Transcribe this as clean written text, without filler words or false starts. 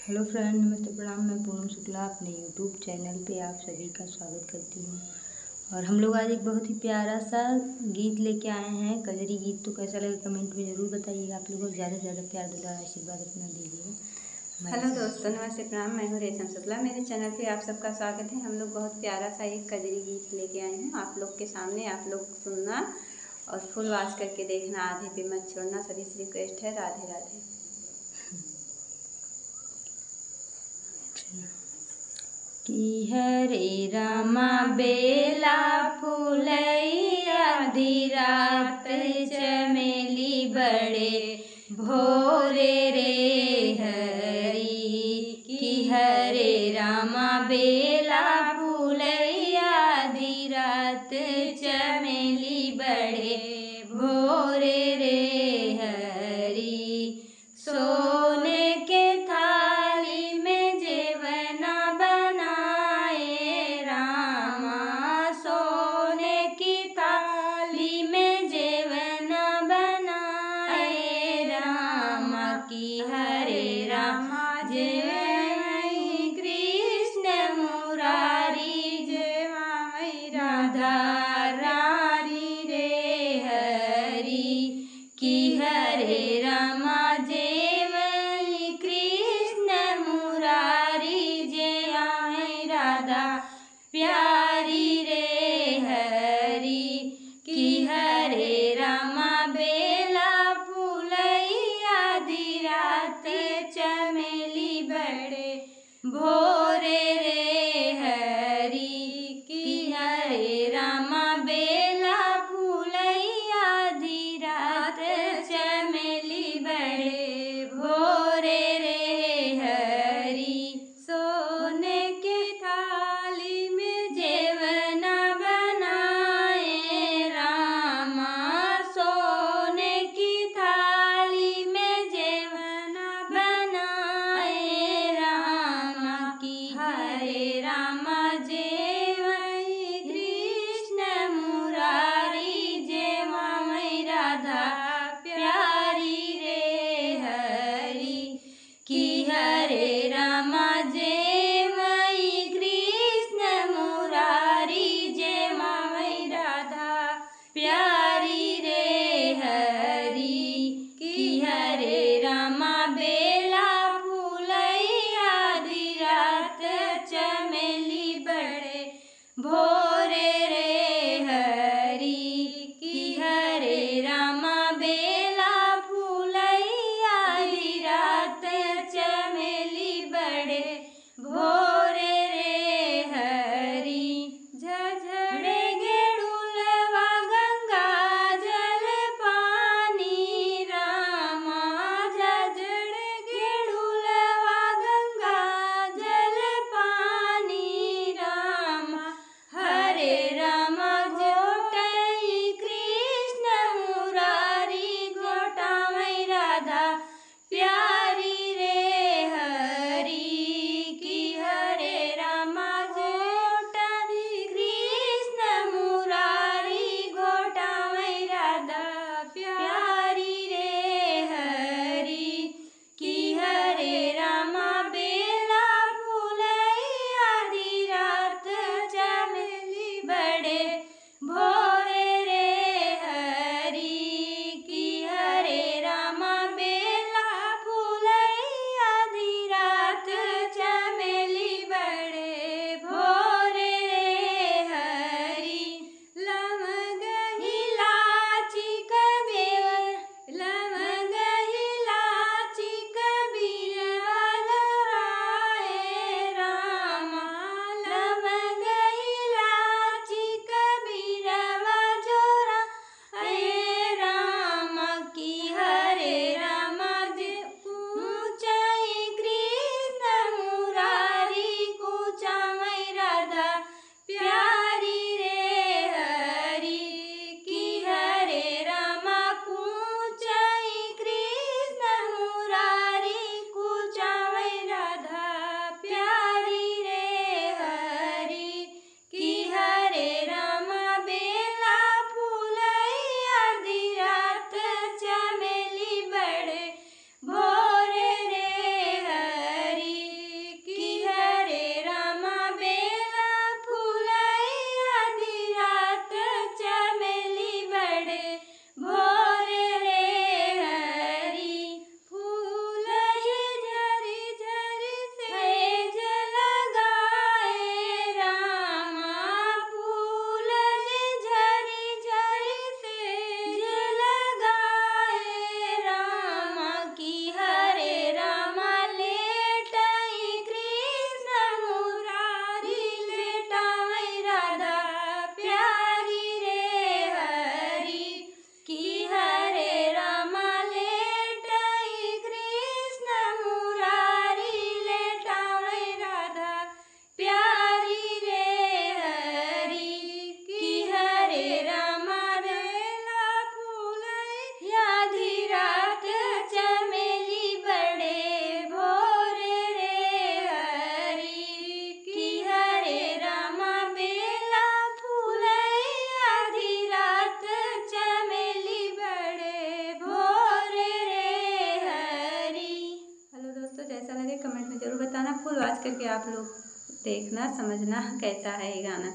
Hello friend, नमस्ते, प्रणाम। मैं पूनम शुक्ला अपने यूट्यूब चैनल पे आप सभी का स्वागत करती हूँ। और हम लोग आज एक बहुत ही प्यारा सा गीत लेके आए हैं, कजरी गीत। तो कैसा लगे कमेंट में ज़रूर बताइएगा। आप लोगों को ज़्यादा से ज़्यादा प्यार दुलार आशीर्वाद अपना दीजिएगा। हेलो दोस्तों, नमस्ते, प्रणाम। मैं हूँ रेशम शुक्ला। मेरे चैनल पे आप सबका स्वागत है। हम लोग बहुत प्यारा सा एक कजरी गीत लेके आए हैं आप लोग के सामने। आप लोग सुनना और फुल वॉच करके देखना, आधे पे मत छोड़ना। सभी से रिक्वेस्ट है। राधे राधे। कि हरे रामा बेला फुलैया धीरात चमेली बड़े भोरे रे हरी। कि हरे रामा बेला फुलैया धीरात चमेली बड़े भोरे रे हरी। सोने के थाली में जेवना बनाए रामा, सोने की थाली में जेवना बनाए रामा। कि हरे रामा जय कृष्ण मुरारी, जय राधा रानी रे हरी। कि हरे रामा प्यारी रे हरी। कि हरे रामा बेला फुलैया धीरात चमेली बड़े भोरे रे हरी। कि हरे रामा बेला फुलैया धीरात चमेली बड़े भोरे रे हरी। सोने के थाली में जेवना बनाए रामा, सोने की थाली में जेवना बनाए रामा। कि हरे रामा जय कृष्ण मुरारी, जय राधा प्यारी रे हरी। कि हरे रामा प्यारी रे हरी। कि हरे रामा बेला फुलैया धीरात चमेली बड़े भोरे रे हरी। कि हरे रामा बेला फुलैया धीरात चमेली करके आप लोग देखना समझना कैसा है ये गाना।